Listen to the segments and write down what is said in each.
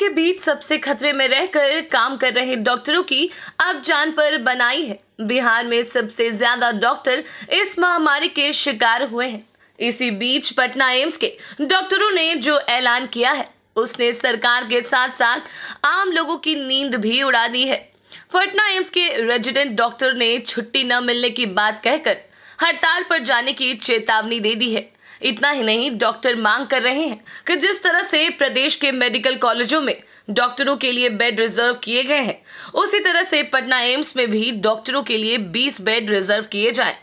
के बीच सबसे खतरे में रहकर काम कर रहे डॉक्टरों की अब जान पर बनाई है। बिहार में सबसे ज्यादा डॉक्टर इस महामारी के शिकार हुए हैं। इसी बीच पटना एम्स के डॉक्टरों ने जो ऐलान किया है उसने सरकार के साथ साथ आम लोगों की नींद भी उड़ा दी है। पटना एम्स के रेजिडेंट डॉक्टर ने छुट्टी न मिलने की बात कहकर हड़ताल पर जाने की चेतावनी दे दी है। इतना ही नहीं, डॉक्टर मांग कर रहे हैं कि जिस तरह से प्रदेश के मेडिकल कॉलेजों में डॉक्टरों के लिए बेड रिजर्व किए गए हैं, उसी तरह से पटना एम्स में भी डॉक्टरों के लिए 20 बेड रिजर्व किए जाएं।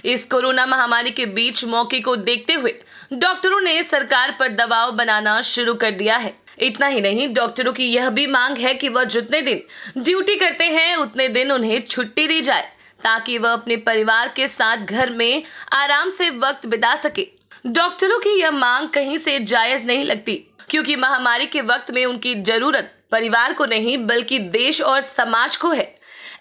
इस कोरोना महामारी के बीच मौके को देखते हुए डॉक्टरों ने सरकार पर दबाव बनाना शुरू कर दिया है। इतना ही नहीं, डॉक्टरों की यह भी मांग है कि वह जितने दिन ड्यूटी करते हैं उतने दिन उन्हें छुट्टी दी जाए, ताकि वह अपने परिवार के साथ घर में आराम से वक्त बिता सके। डॉक्टरों की यह मांग कहीं से जायज नहीं लगती, क्योंकि महामारी के वक्त में उनकी जरूरत परिवार को नहीं बल्कि देश और समाज को है।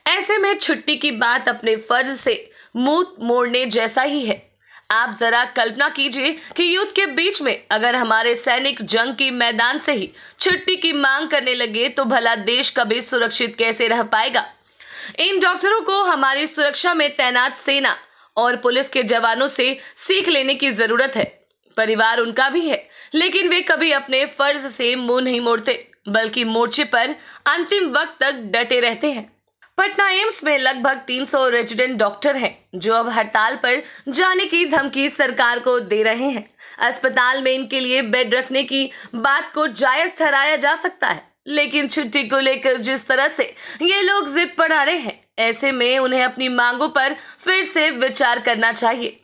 ऐसे में छुट्टी की बात अपने फर्ज से मुंह मोड़ने जैसा ही है। आप जरा कल्पना कीजिए कि युद्ध के बीच में अगर हमारे सैनिक जंग के मैदान से ही छुट्टी की मांग करने लगे तो भला देश कभी सुरक्षित कैसे रह पाएगा। इन डॉक्टरों को हमारी सुरक्षा में तैनात सेना और पुलिस के जवानों से सीख लेने की जरूरत है। परिवार उनका भी है, लेकिन वे कभी अपने फर्ज से मुंह नहीं मोड़ते, बल्कि मोर्चे पर अंतिम वक्त तक डटे रहते हैं। पटना एम्स में लगभग 300 रेजिडेंट डॉक्टर हैं, जो अब हड़ताल पर जाने की धमकी सरकार को दे रहे हैं। अस्पताल में इनके लिए बेड रखने की बात को जायज ठहराया जा सकता है, लेकिन छुट्टी को लेकर जिस तरह से ये लोग जिद पर अड़े हैं, ऐसे में उन्हें अपनी मांगों पर फिर से विचार करना चाहिए।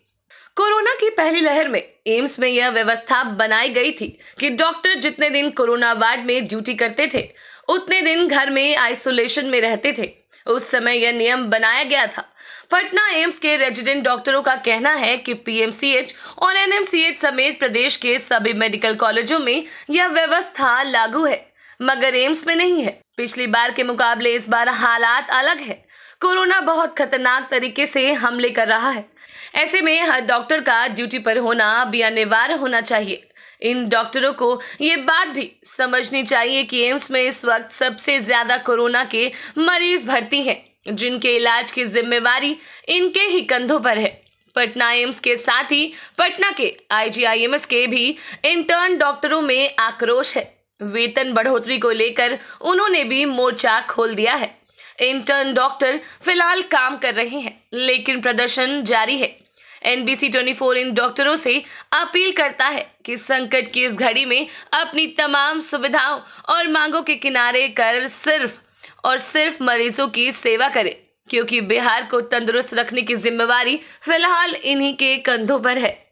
कोरोना की पहली लहर में एम्स में यह व्यवस्था बनाई गई थी कि डॉक्टर जितने दिन कोरोना वार्ड में ड्यूटी करते थे उतने दिन घर में आइसोलेशन में रहते थे। उस समय यह नियम बनाया गया था। पटना एम्स के रेजिडेंट डॉक्टरों का कहना है कि पीएमसीएच और एनएमसीएच समेत प्रदेश के सभी मेडिकल कॉलेजों में यह व्यवस्था लागू है, मगर एम्स में नहीं है। पिछली बार के मुकाबले इस बार हालात अलग है। कोरोना बहुत खतरनाक तरीके से हमले कर रहा है। ऐसे में हर डॉक्टर का ड्यूटी पर होना भी अनिवार्य होना चाहिए। इन डॉक्टरों को ये बात भी समझनी चाहिए कि एम्स में इस वक्त सबसे ज्यादा कोरोना के मरीज भर्ती हैं, जिनके इलाज की जिम्मेवारी इनके ही कंधों पर है। पटना एम्स के साथ ही पटना के आईजीआईएमएस के भी इंटर्न डॉक्टरों में आक्रोश है। वेतन बढ़ोतरी को लेकर उन्होंने भी मोर्चा खोल दिया है। इंटर्न डॉक्टर फिलहाल काम कर रहे हैं, लेकिन प्रदर्शन जारी है। NBC 24 इन डॉक्टरों से अपील करता है कि संकट की इस घड़ी में अपनी तमाम सुविधाओं और मांगों के किनारे कर सिर्फ और सिर्फ मरीजों की सेवा करें, क्योंकि बिहार को तंदुरुस्त रखने की जिम्मेवारी फिलहाल इन्हीं के कंधों पर है।